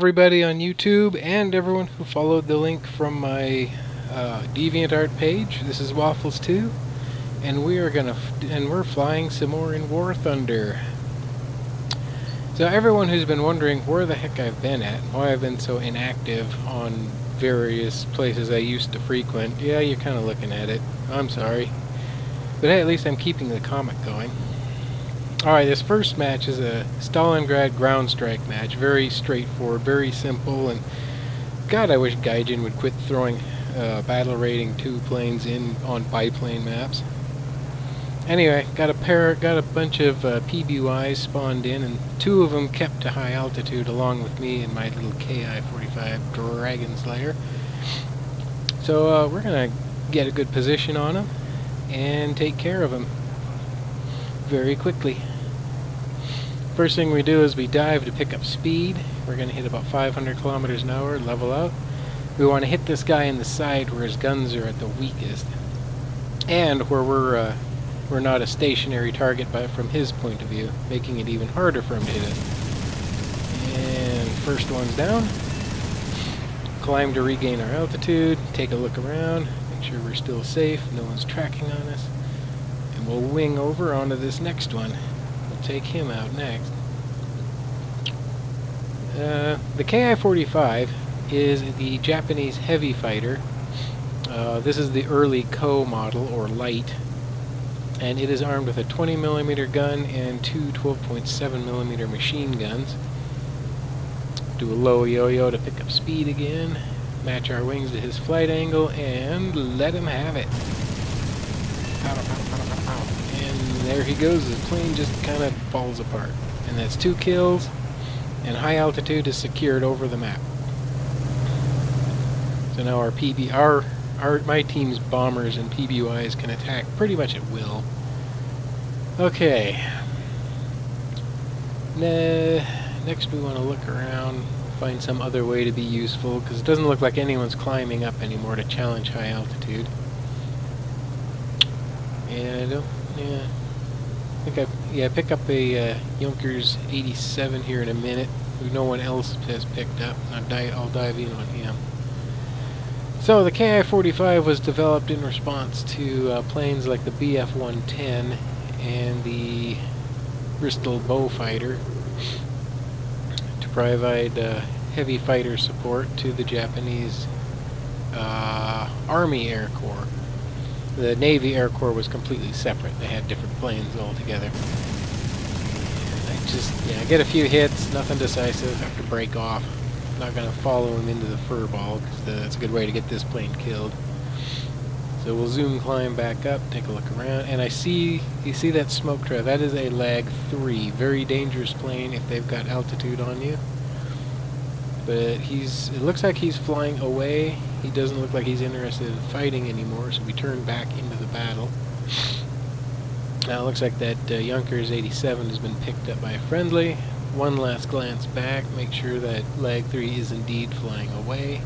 everybody on YouTube and everyone who followed the link from my DeviantArt page. This is Waffles2, and we're flying some more in Warthunder. So everyone who's been wondering where the heck I've been at, why I've been so inactive on various places I used to frequent, yeah, you're kind of looking at it. I'm sorry. But hey, at least I'm keeping the comic going. Alright, this first match is a Stalingrad ground strike match. Very straightforward, very simple, and God, I wish Gaijin would quit throwing battle rating 2 planes in on biplane maps. Anyway, got a bunch of PBYs spawned in, and 2 of them kept to high altitude along with me and my little Ki-45 Dragon Slayer. So we're gonna get a good position on them and take care of them very quickly. First thing we do is we dive to pick up speed. We're going to hit about 500 kilometers an hour, level out. We want to hit this guy in the side where his guns are at the weakest, and where we're not a stationary target from his point of view, making it even harder for him to hit it. And first one's down. Climb to regain our altitude, take a look around, make sure we're still safe, no one's tracking on us. And we'll wing over onto this next one. We'll take him out next. The Ki-45 is the Japanese heavy fighter. This is the early Ko model, or light. And it is armed with a 20mm gun and 2 12.7mm machine guns. Do a low yo-yo to pick up speed again. Match our wings to his flight angle and let him have it. And there he goes. The plane just kind of falls apart. And that's 2 kills, and high altitude is secured over the map. So now my team's bombers and PBYs can attack pretty much at will. Okay. Next we want to look around, find some other way to be useful, because it doesn't look like anyone's climbing up anymore to challenge high altitude. And I think I pick up a Junkers 87 here in a minute, who no one else has picked up. I'll dive in on him. So the Ki-45 was developed in response to planes like the Bf-110 and the Bristol Beaufighter to provide heavy fighter support to the Japanese Army Air Corps. The Navy Air Corps was completely separate. They had different planes altogether. I get a few hits, nothing decisive, have to break off. Not going to follow him into the furball, because that's a good way to get this plane killed. So we'll zoom climb back up, take a look around, and you see that smoke trail? That is a Lag 3. Very dangerous plane if they've got altitude on you. But it looks like he's flying away. He doesn't look like he's interested in fighting anymore, so we turn back into the battle. Now it looks like that Junkers 87 has been picked up by a friendly. One last glance back, make sure that Lag 3 is indeed flying away.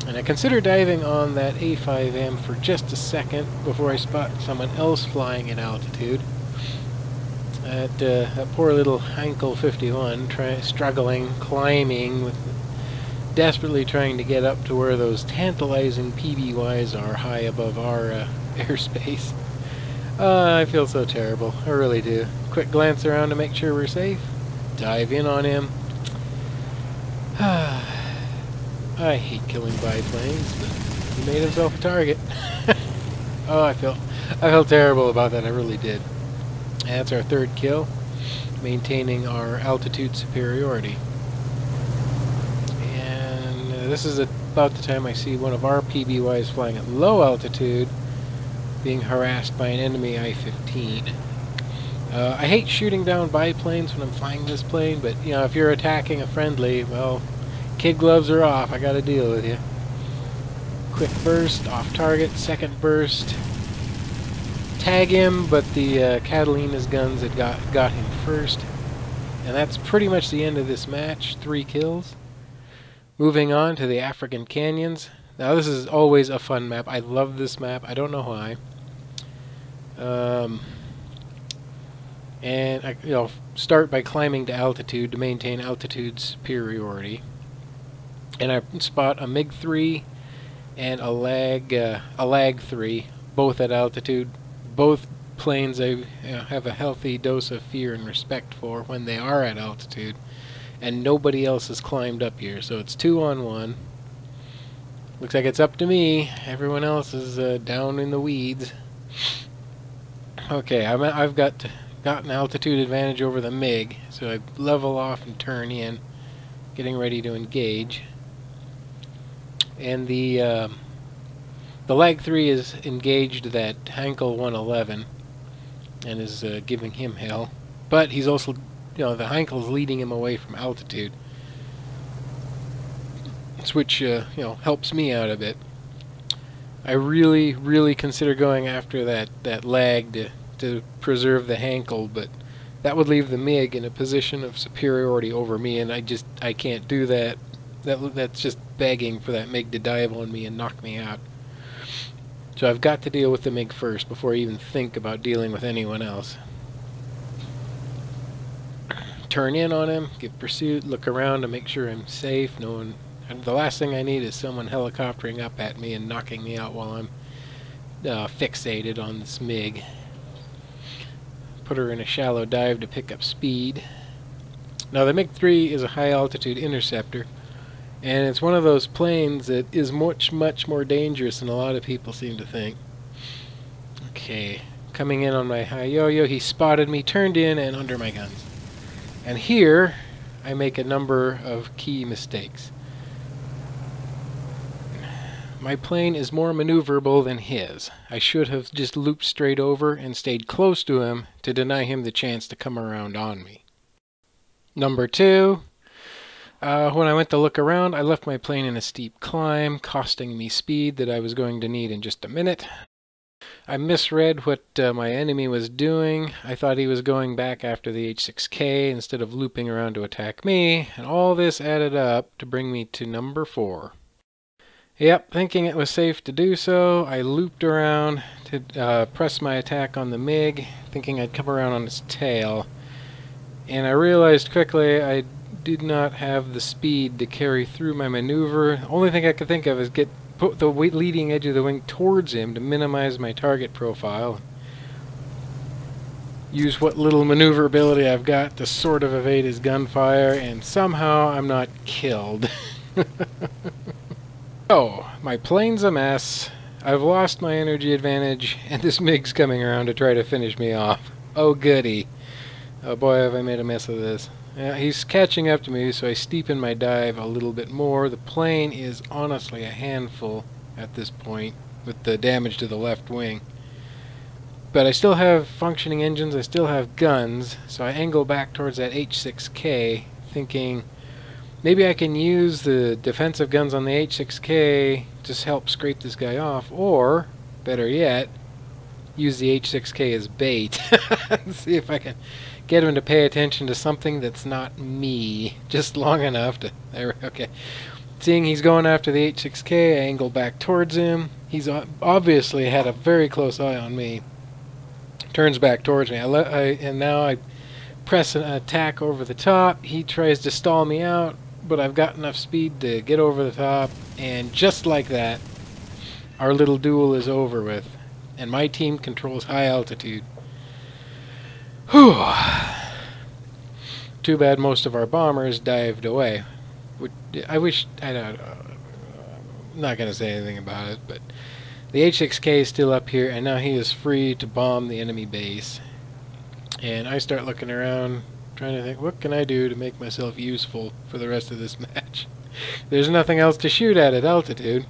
And I consider diving on that A5M for just a second before I spot someone else flying at altitude. That poor little Heinkel 51 struggling, climbing, desperately trying to get up to where those tantalizing PBYs are high above our airspace. I feel so terrible, I really do. Quick glance around to make sure we're safe. Dive in on him. I hate killing biplanes, but he made himself a target. Oh, I felt terrible about that, I really did. And that's our 3rd kill, maintaining our altitude superiority. And this is about the time I see one of our PBYs flying at low altitude being harassed by an enemy I-15. I hate shooting down biplanes when I'm flying this plane, but if you're attacking a friendly, well, kid gloves are off. I gotta deal with you. Quick burst, off target, second burst. Tag him, but the Catalina's guns had got him first. And that's pretty much the end of this match. 3 kills. Moving on to the African Canyons. Now this is always a fun map. I love this map. I don't know why. And I start by climbing to altitude to maintain altitude superiority. and I spot a MiG-3 and a Lag-3, both at altitude. Both planes I have a healthy dose of fear and respect for when they are at altitude, and nobody else has climbed up here, so it's 2-on-1. Looks like it's up to me. Everyone else is down in the weeds. Okay, I've got an altitude advantage over the MiG, so I level off and turn in, getting ready to engage. And the Lag-3 is engaged that Heinkel 111 and is giving him hell, but he's also, the Heinkel's leading him away from altitude, which helps me out a bit. I really consider going after that Lag to preserve the Heinkel, but that would leave the MiG in a position of superiority over me, and I can't do that. That's just begging for that MiG to dive on me and knock me out. So I've got to deal with the MiG first before I even think about dealing with anyone else. Turn in on him, give pursuit, look around to make sure I'm safe. And the last thing I need is someone helicoptering up at me and knocking me out while I'm fixated on this MiG. Put her in a shallow dive to pick up speed. Now the MiG-3 is a high altitude interceptor, and it's one of those planes that is much more dangerous than a lot of people seem to think. Okay, coming in on my high yo-yo, he spotted me, turned in, and under my guns. And here I make a number of key mistakes. My plane is more maneuverable than his. I should have just looped straight over and stayed close to him to deny him the chance to come around on me. Number 2, when I went to look around, I left my plane in a steep climb, costing me speed that I was going to need in just a minute. I misread what my enemy was doing. I thought he was going back after the H-6K instead of looping around to attack me, and all this added up to bring me to number 4. Yep, thinking it was safe to do so, I looped around to press my attack on the MiG, thinking I'd come around on its tail. And I realized quickly I did not have the speed to carry through my maneuver. The only thing I could think of is put the leading edge of the wing towards him to minimize my target profile. Use what little maneuverability I've got to sort of evade his gunfire, and somehow I'm not killed. Oh, my plane's a mess. I've lost my energy advantage, and this MiG's coming around to try to finish me off. Oh goody. Oh boy, have I made a mess of this. Yeah, he's catching up to me, so I steepen my dive a little bit more. The plane is honestly a handful at this point, with the damage to the left wing. But I still have functioning engines, I still have guns, so I angle back towards that H-6K, thinking maybe I can use the defensive guns on the H-6K to help scrape this guy off, or, better yet, use the H-6K as bait. See if I can get him to pay attention to something that's not me, just long enough to... Okay. Seeing he's going after the H-6K, I angle back towards him. He's obviously had a very close eye on me. Turns back towards me. And now I press an attack over the top. He tries to stall me out, but I've got enough speed to get over the top, and just like that, our little duel is over with, and my team controls high altitude. Whew. Too bad most of our bombers dived away. I wish... I'm not going to say anything about it, but the H-6K is still up here, and now he is free to bomb the enemy base. And I start looking around, trying to think, what can I do to make myself useful for the rest of this match? There's nothing else to shoot at altitude.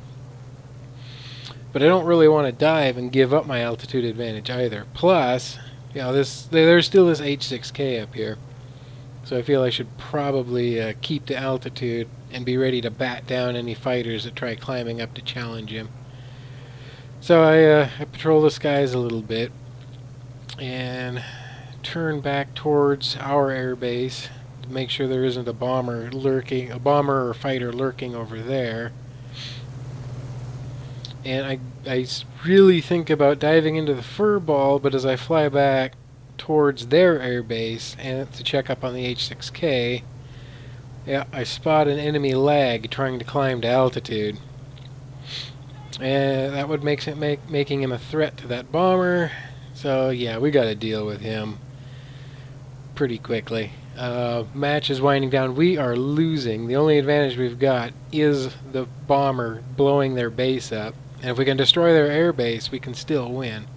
But I don't really want to dive and give up my altitude advantage either. Plus, there's still this H-6K up here. So I feel I should probably keep to altitude and be ready to bat down any fighters that try climbing up to challenge him. So I patrol the skies a little bit and turn back towards our air base to make sure there isn't a bomber or fighter lurking over there. And I really think about diving into the furball, but as I fly back towards their air base and to check up on the H-6K, Yeah, I spot an enemy lag trying to climb to altitude. And that would making him a threat to that bomber. So yeah, we got to deal with him pretty quickly. Match is winding down. We are losing. The only advantage we've got is the bomber blowing their base up. And if we can destroy their air base, we can still win.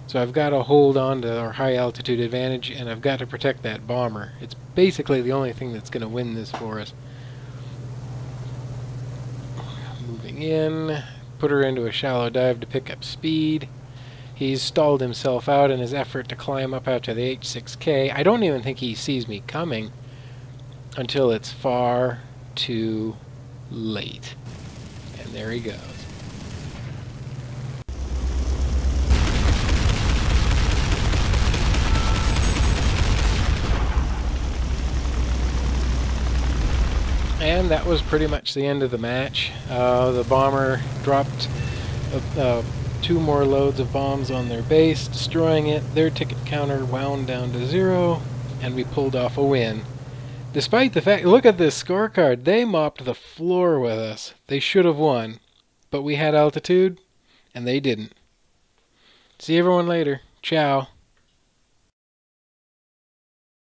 So I've got to hold on to our high altitude advantage, and I've got to protect that bomber. It's basically the only thing that's going to win this for us. Moving in, put her into a shallow dive to pick up speed. He's stalled himself out in his effort to climb up out to the H6K. I don't even think he sees me coming until it's far too late. And there he goes. And that was pretty much the end of the match. The bomber dropped 2 more loads of bombs on their base, destroying it. Their ticket counter wound down to 0, and we pulled off a win. Despite the fact, look at this scorecard, they mopped the floor with us. They should have won, but we had altitude, and they didn't. See everyone later. Ciao.